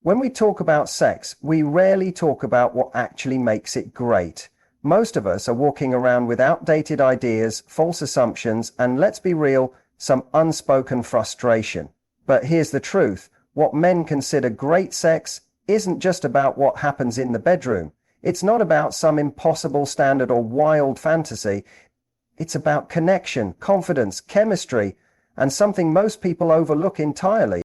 When we talk about sex, we rarely talk about what actually makes it great. Most of us are walking around with outdated ideas, false assumptions, and let's be real, some unspoken frustration. But here's the truth. What men consider great sex isn't just about what happens in the bedroom. It's not about some impossible standard or wild fantasy. It's about connection, confidence, chemistry, and something most people overlook entirely.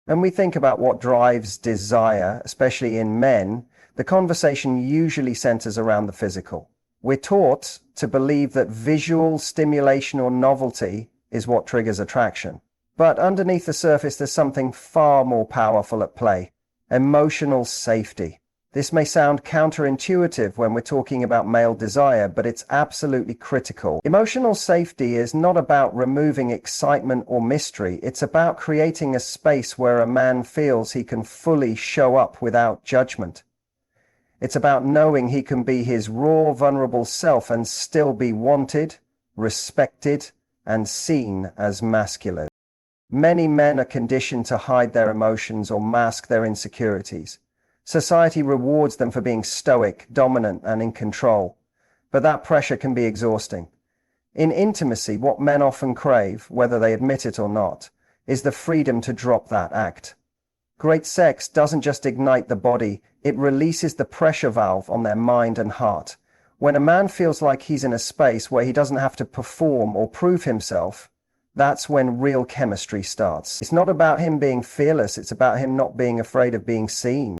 When we think about what drives desire, especially in men, the conversation usually centers around the physical. We're taught to believe that visual stimulation or novelty is what triggers attraction. But underneath the surface, there's something far more powerful at play: emotional safety. This may sound counterintuitive when we're talking about male desire, but it's absolutely critical. Emotional safety is not about removing excitement or mystery. It's about creating a space where a man feels he can fully show up without judgment. It's about knowing he can be his raw, vulnerable self and still be wanted, respected, and seen as masculine. Many men are conditioned to hide their emotions or mask their insecurities. Society rewards them for being stoic, dominant, and in control. But that pressure can be exhausting. In intimacy, what men often crave, whether they admit it or not, is the freedom to drop that act. Great sex doesn't just ignite the body, it releases the pressure valve on their mind and heart. When a man feels like he's in a space where he doesn't have to perform or prove himself, that's when real chemistry starts. It's not about him being fearless, it's about him not being afraid of being seen.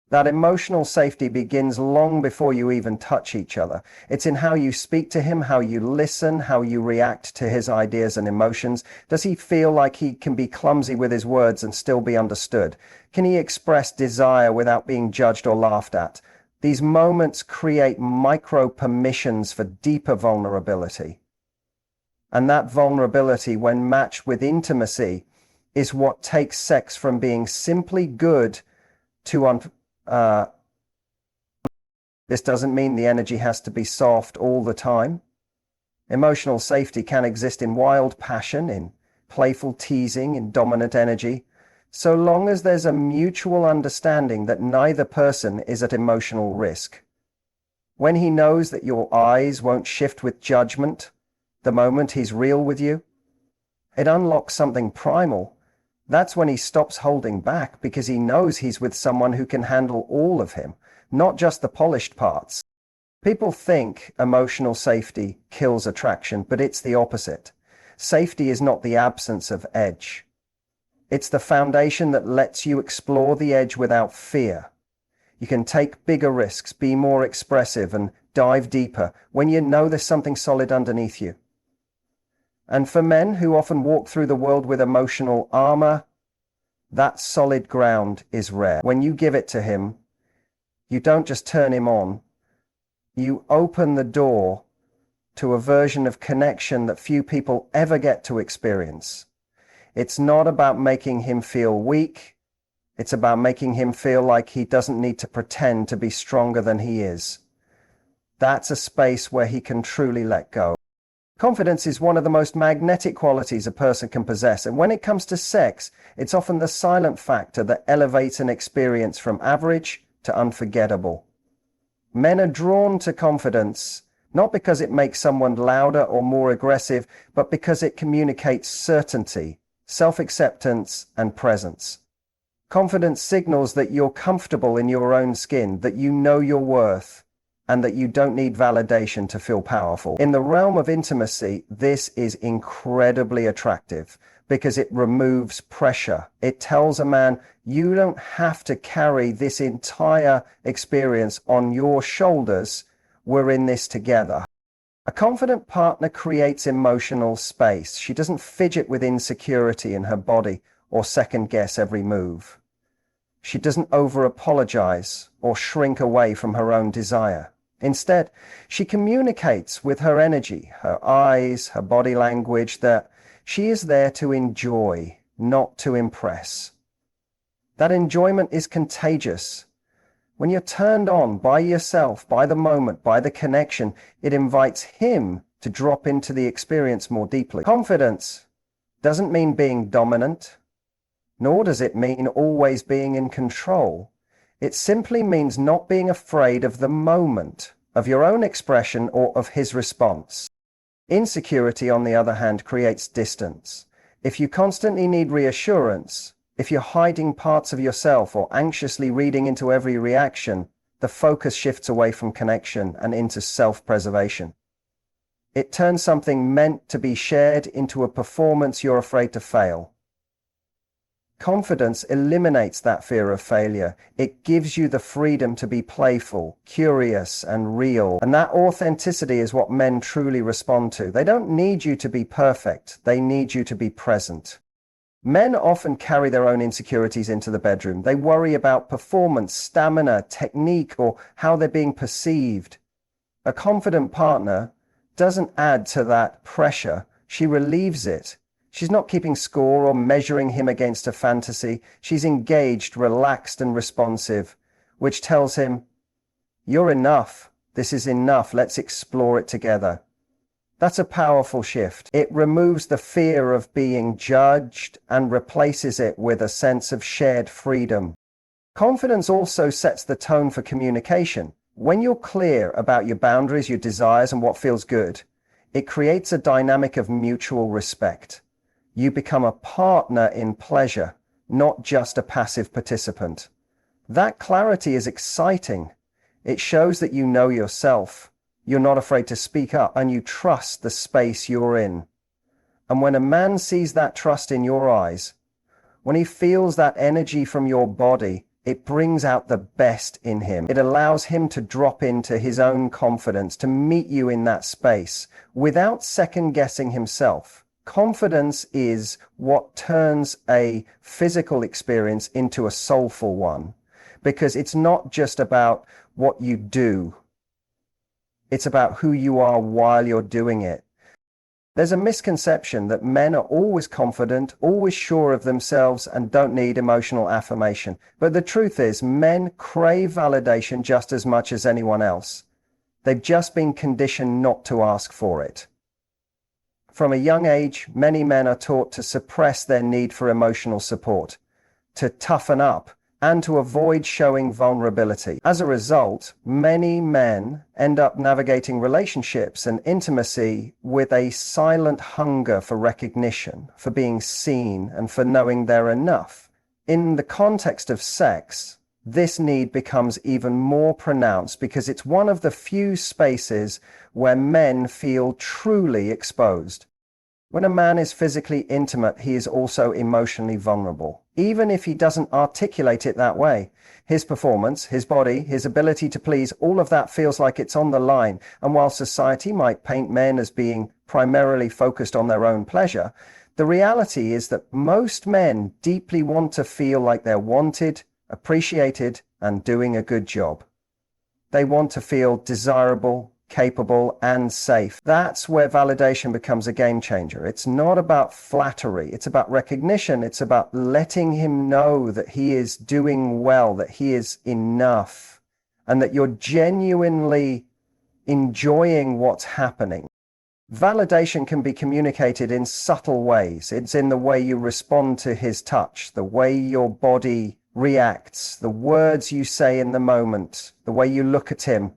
That emotional safety begins long before you even touch each other. It's in how you speak to him, how you listen, how you react to his ideas and emotions. Does he feel like he can be clumsy with his words and still be understood? Can he express desire without being judged or laughed at? These moments create micro permissions for deeper vulnerability. And that vulnerability, when matched with intimacy, is what takes sex from being simply good to this doesn't mean the energy has to be soft all the time. Emotional safety can exist in wild passion, in playful teasing, in dominant energy, so long as there's a mutual understanding that neither person is at emotional risk. When he knows that your eyes won't shift with judgment the moment he's real with you, it unlocks something primal. That's when he stops holding back, because he knows he's with someone who can handle all of him, not just the polished parts. People think emotional safety kills attraction, but it's the opposite. Safety is not the absence of edge. It's the foundation that lets you explore the edge without fear. You can take bigger risks, be more expressive, and dive deeper when you know there's something solid underneath you. And for men who often walk through the world with emotional armor, that solid ground is rare. When you give it to him, you don't just turn him on, you open the door to a version of connection that few people ever get to experience. It's not about making him feel weak, it's about making him feel like he doesn't need to pretend to be stronger than he is. That's a space where he can truly let go. Confidence is one of the most magnetic qualities a person can possess, and when it comes to sex, it's often the silent factor that elevates an experience from average to unforgettable. Men are drawn to confidence, not because it makes someone louder or more aggressive, but because it communicates certainty, self-acceptance, and presence. Confidence signals that you're comfortable in your own skin, that you know your worth, and that you don't need validation to feel powerful. In the realm of intimacy, this is incredibly attractive because it removes pressure. It tells a man, you don't have to carry this entire experience on your shoulders. We're in this together. A confident partner creates emotional space. She doesn't fidget with insecurity in her body or second guess every move. She doesn't over-apologize or shrink away from her own desire. Instead, she communicates with her energy, her eyes, her body language, that she is there to enjoy, not to impress. That enjoyment is contagious. When you're turned on by yourself, by the moment, by the connection, it invites him to drop into the experience more deeply. Confidence doesn't mean being dominant. nor does it mean always being in control. It simply means not being afraid of the moment, of your own expression or of his response. Insecurity, on the other hand, creates distance. If you constantly need reassurance, if you're hiding parts of yourself or anxiously reading into every reaction, the focus shifts away from connection and into self-preservation. It turns something meant to be shared into a performance you're afraid to fail. Confidence eliminates that fear of failure. It gives you the freedom to be playful, curious, and real. And that authenticity is what men truly respond to. They don't need you to be perfect. They need you to be present. Men often carry their own insecurities into the bedroom. They worry about performance, stamina, technique, or how they're being perceived. A confident partner doesn't add to that pressure. She relieves it. She's not keeping score or measuring him against a fantasy. She's engaged, relaxed, and responsive, which tells him, "You're enough. This is enough. Let's explore it together." That's a powerful shift. It removes the fear of being judged and replaces it with a sense of shared freedom. Confidence also sets the tone for communication. When you're clear about your boundaries, your desires, and what feels good, it creates a dynamic of mutual respect. You become a partner in pleasure, not just a passive participant. That clarity is exciting. It shows that you know yourself, you're not afraid to speak up, and you trust the space you're in. And when a man sees that trust in your eyes, when he feels that energy from your body, it brings out the best in him. It allows him to drop into his own confidence, to meet you in that space without second-guessing himself. Confidence is what turns a physical experience into a soulful one, because it's not just about what you do. It's about who you are while you're doing it. There's a misconception that men are always confident, always sure of themselves, and don't need emotional affirmation. But the truth is, men crave validation just as much as anyone else. They've just been conditioned not to ask for it. From a young age, many men are taught to suppress their need for emotional support, to toughen up, and to avoid showing vulnerability. As a result, many men end up navigating relationships and intimacy with a silent hunger for recognition, for being seen, and for knowing they're enough. In the context of sex, this need becomes even more pronounced because it's one of the few spaces where men feel truly exposed. When a man is physically intimate, he is also emotionally vulnerable, even if he doesn't articulate it that way. His performance, his body, his ability to please, all of that feels like it's on the line. And while society might paint men as being primarily focused on their own pleasure, the reality is that most men deeply want to feel like they're wanted, appreciated, and doing a good job. They want to feel desirable, capable, and safe. That's where validation becomes a game changer. It's not about flattery. It's about recognition. It's about letting him know that he is doing well, that he is enough, and that you're genuinely enjoying what's happening. Validation can be communicated in subtle ways. It's in the way you respond to his touch, the way your body reacts, the words you say in the moment, the way you look at him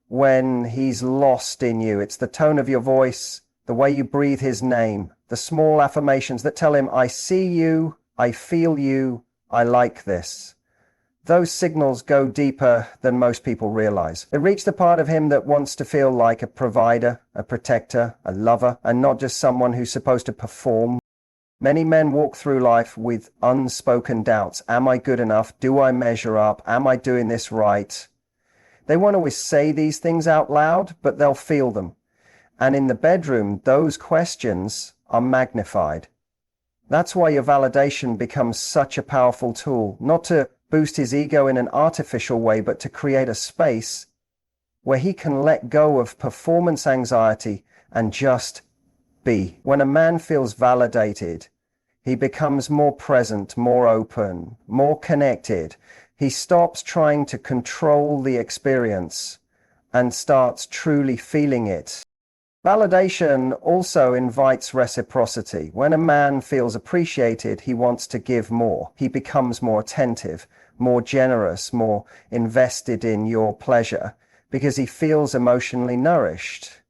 when he's lost in you. It's the tone of your voice, the way you breathe his name, the small affirmations that tell him, "I see you, I feel you, I like this." Those signals go deeper than most people realize. They reach the part of him that wants to feel like a provider, a protector, a lover, and not just someone who's supposed to perform. Many men walk through life with unspoken doubts. Am I good enough? Do I measure up? Am I doing this right? They won't always say these things out loud, but they'll feel them. And in the bedroom, those questions are magnified. That's why your validation becomes such a powerful tool, not to boost his ego in an artificial way, but to create a space where he can let go of performance anxiety and just be. When a man feels validated, he becomes more present, more open, more connected. He stops trying to control the experience and starts truly feeling it. Validation also invites reciprocity. When a man feels appreciated, he wants to give more. He becomes more attentive, more generous, more invested in your pleasure because he feels emotionally nourished.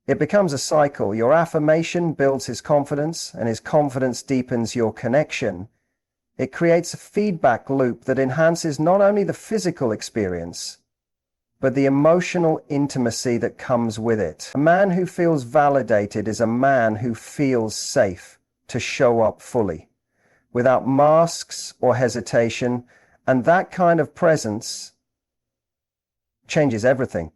It becomes a cycle. Your affirmation builds his confidence, and his confidence deepens your connection. It creates a feedback loop that enhances not only the physical experience, but the emotional intimacy that comes with it. A man who feels validated is a man who feels safe to show up fully, without masks or hesitation, and that kind of presence changes everything.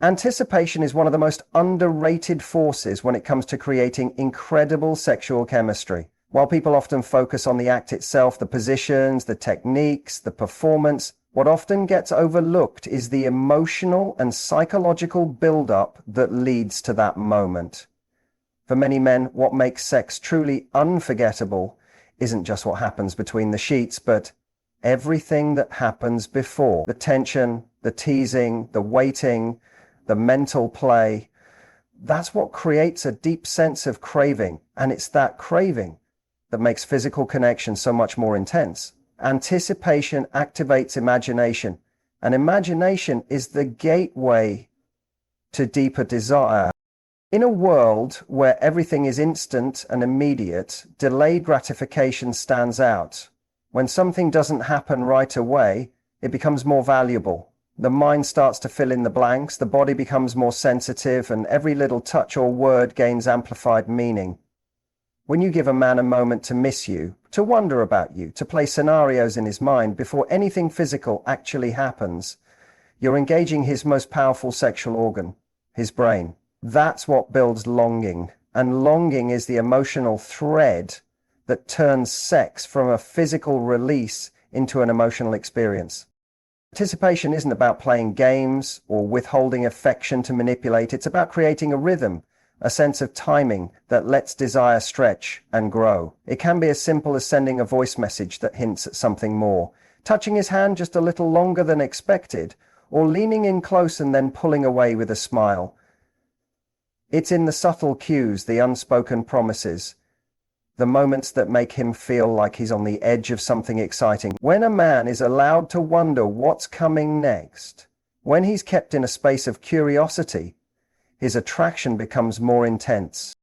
Anticipation is one of the most underrated forces when it comes to creating incredible sexual chemistry. While people often focus on the act itself, the positions, the techniques, the performance, what often gets overlooked is the emotional and psychological build-up that leads to that moment. For many men, what makes sex truly unforgettable isn't just what happens between the sheets, but everything that happens before. The tension, the teasing, the waiting, the mental play. That's what creates a deep sense of craving, and it's that craving that makes physical connection so much more intense. Anticipation activates imagination, and imagination is the gateway to deeper desire. In a world where everything is instant and immediate, delayed gratification stands out. When something doesn't happen right away, it becomes more valuable. The mind starts to fill in the blanks, the body becomes more sensitive, and every little touch or word gains amplified meaning. When you give a man a moment to miss you, to wonder about you, to play scenarios in his mind before anything physical actually happens, you're engaging his most powerful sexual organ, his brain. That's what builds longing, and longing is the emotional thread that turns sex from a physical release into an emotional experience. Anticipation isn't about playing games or withholding affection to manipulate. It's about creating a rhythm, a sense of timing that lets desire stretch and grow. It can be as simple as sending a voice message that hints at something more, touching his hand just a little longer than expected, or leaning in close and then pulling away with a smile. It's in the subtle cues, the unspoken promises, the moments that make him feel like he's on the edge of something exciting. When a man is allowed to wonder what's coming next, when he's kept in a space of curiosity, his attraction becomes more intense.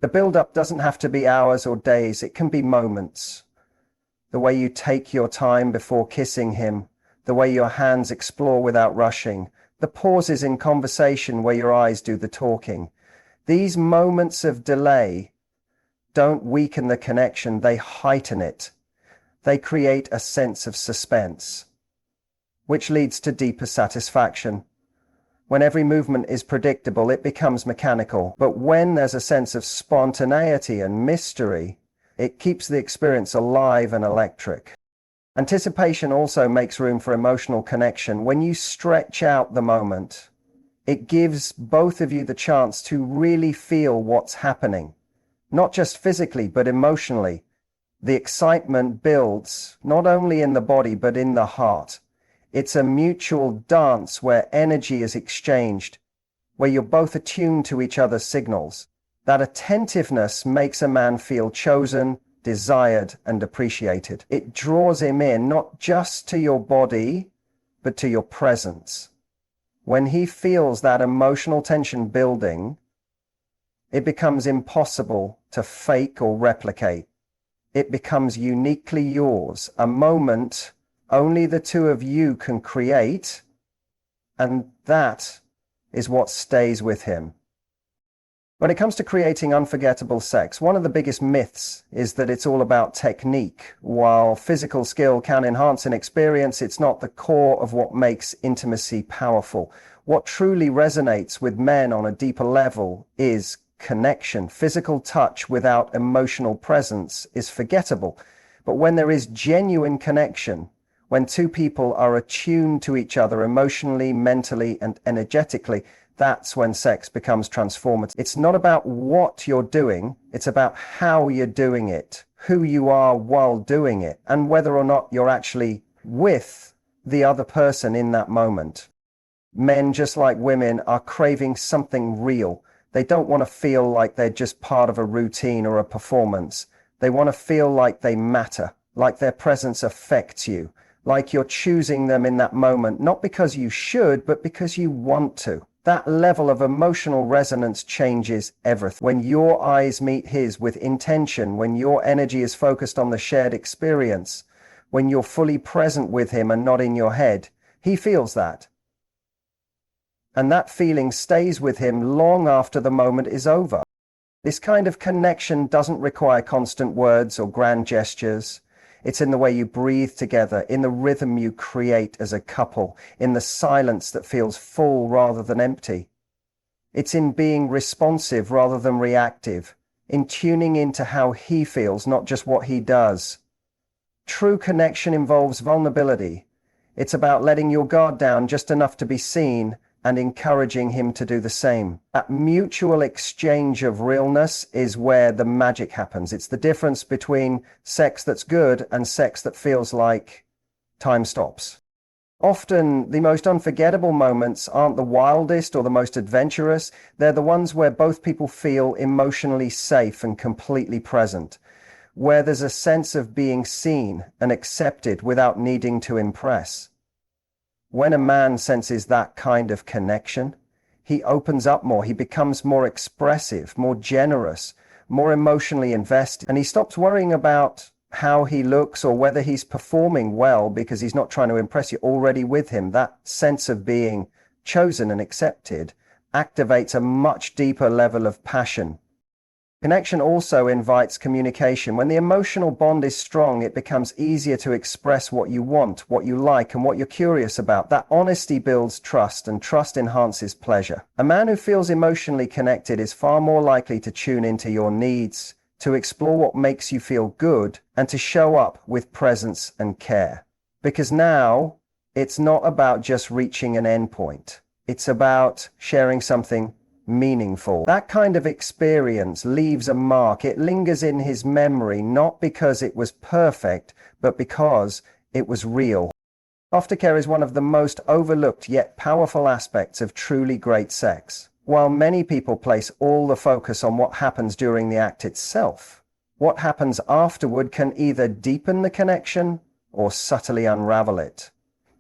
The build-up doesn't have to be hours or days, it can be moments. The way you take your time before kissing him, the way your hands explore without rushing, the pauses in conversation where your eyes do the talking. These moments of delay don't weaken the connection, they heighten it. They create a sense of suspense, which leads to deeper satisfaction. When every movement is predictable, it becomes mechanical. But when there's a sense of spontaneity and mystery, it keeps the experience alive and electric. Anticipation also makes room for emotional connection. When you stretch out the moment, it gives both of you the chance to really feel what's happening. Not just physically, but emotionally. The excitement builds, not only in the body, but in the heart. It's a mutual dance where energy is exchanged, where you're both attuned to each other's signals. That attentiveness makes a man feel chosen, desired, and appreciated. It draws him in, not just to your body, but to your presence. When he feels that emotional tension building, it becomes impossible to fake or replicate. It becomes uniquely yours, a moment only the two of you can create, and that is what stays with him. When it comes to creating unforgettable sex, one of the biggest myths is that it's all about technique. While physical skill can enhance an experience, it's not the core of what makes intimacy powerful. What truly resonates with men on a deeper level is connection. Physical touch without emotional presence is forgettable. But when there is genuine connection, when two people are attuned to each other emotionally, mentally, and energetically, that's when sex becomes transformative. It's not about what you're doing, it's about how you're doing it, who you are while doing it, and whether or not you're actually with the other person in that moment. Men, just like women, are craving something real. They don't want to feel like they're just part of a routine or a performance. They want to feel like they matter, like their presence affects you, like you're choosing them in that moment, not because you should, but because you want to. That level of emotional resonance changes everything. When your eyes meet his with intention, when your energy is focused on the shared experience, when you're fully present with him and not in your head, he feels that. And that feeling stays with him long after the moment is over. This kind of connection doesn't require constant words or grand gestures. It's in the way you breathe together, in the rhythm you create as a couple, in the silence that feels full rather than empty. It's in being responsive rather than reactive, in tuning into how he feels, not just what he does. True connection involves vulnerability. It's about letting your guard down just enough to be seen and encouraging him to do the same. That mutual exchange of realness is where the magic happens. It's the difference between sex that's good and sex that feels like time stops. Often, the most unforgettable moments aren't the wildest or the most adventurous. They're the ones where both people feel emotionally safe and completely present, where there's a sense of being seen and accepted without needing to impress. When a man senses that kind of connection, he opens up more, he becomes more expressive, more generous, more emotionally invested, and he stops worrying about how he looks or whether he's performing well because he's not trying to impress you. Already with him, that sense of being chosen and accepted activates a much deeper level of passion. Connection also invites communication. When the emotional bond is strong, it becomes easier to express what you want, what you like, and what you're curious about. That honesty builds trust, and trust enhances pleasure. A man who feels emotionally connected is far more likely to tune into your needs, to explore what makes you feel good, and to show up with presence and care. Because now, it's not about just reaching an endpoint. It's about sharing something meaningful. That kind of experience leaves a mark. It lingers in his memory, not because it was perfect, but because it was real. Aftercare is one of the most overlooked yet powerful aspects of truly great sex. While many people place all the focus on what happens during the act itself, what happens afterward can either deepen the connection or subtly unravel it.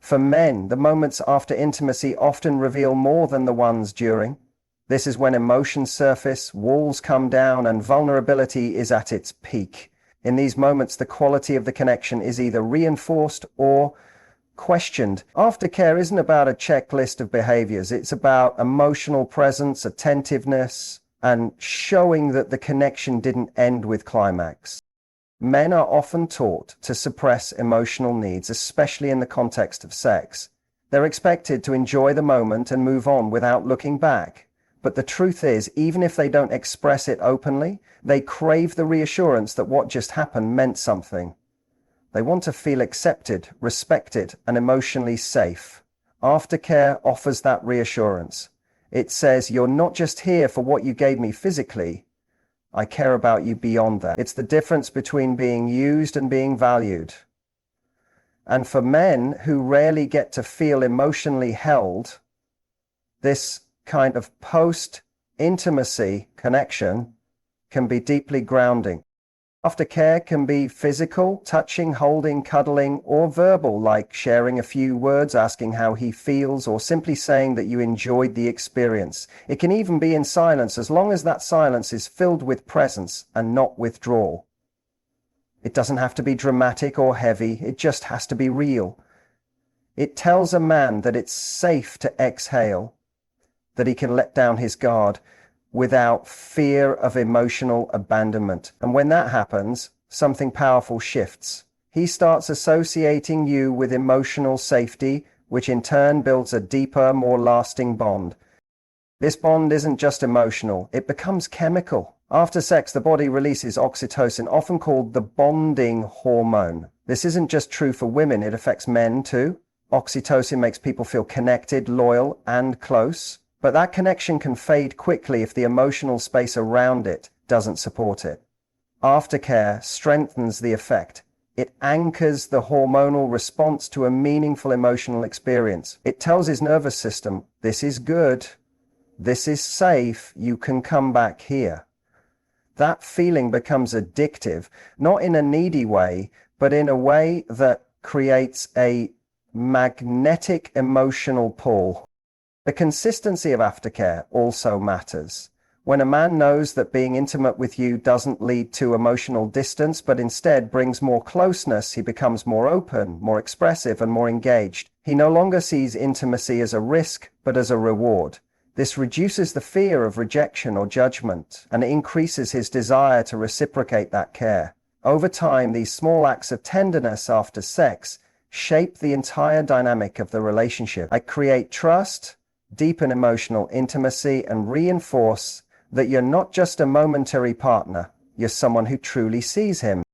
For men, the moments after intimacy often reveal more than the ones during. This is when emotions surface, walls come down, and vulnerability is at its peak. In these moments, the quality of the connection is either reinforced or questioned. Aftercare isn't about a checklist of behaviors. It's about emotional presence, attentiveness, and showing that the connection didn't end with climax. Men are often taught to suppress emotional needs, especially in the context of sex. They're expected to enjoy the moment and move on without looking back. But the truth is, even if they don't express it openly, they crave the reassurance that what just happened meant something. They want to feel accepted, respected, and emotionally safe. Aftercare offers that reassurance. It says, you're not just here for what you gave me physically. I care about you beyond that. It's the difference between being used and being valued. And for men who rarely get to feel emotionally held, this kind of post-intimacy connection can be deeply grounding. Aftercare can be physical, touching, holding, cuddling, or verbal, like sharing a few words, asking how he feels, or simply saying that you enjoyed the experience. It can even be in silence, as long as that silence is filled with presence and not withdrawal. It doesn't have to be dramatic or heavy, it just has to be real. It tells a man that it's safe to exhale, that he can let down his guard without fear of emotional abandonment. And when that happens, something powerful shifts. He starts associating you with emotional safety, which in turn builds a deeper, more lasting bond. This bond isn't just emotional, it becomes chemical. After sex, the body releases oxytocin, often called the bonding hormone. This isn't just true for women, it affects men too. Oxytocin makes people feel connected, loyal, and close. But that connection can fade quickly if the emotional space around it doesn't support it. Aftercare strengthens the effect. It anchors the hormonal response to a meaningful emotional experience. It tells his nervous system, this is good. This is safe, you can come back here. That feeling becomes addictive, not in a needy way, but in a way that creates a magnetic emotional pull. The consistency of aftercare also matters. When a man knows that being intimate with you doesn't lead to emotional distance, but instead brings more closeness, he becomes more open, more expressive, and more engaged. He no longer sees intimacy as a risk, but as a reward. This reduces the fear of rejection or judgment, and increases his desire to reciprocate that care. Over time, these small acts of tenderness after sex shape the entire dynamic of the relationship. They create trust, deepen emotional intimacy, and reinforce that you're not just a momentary partner, you're someone who truly sees him.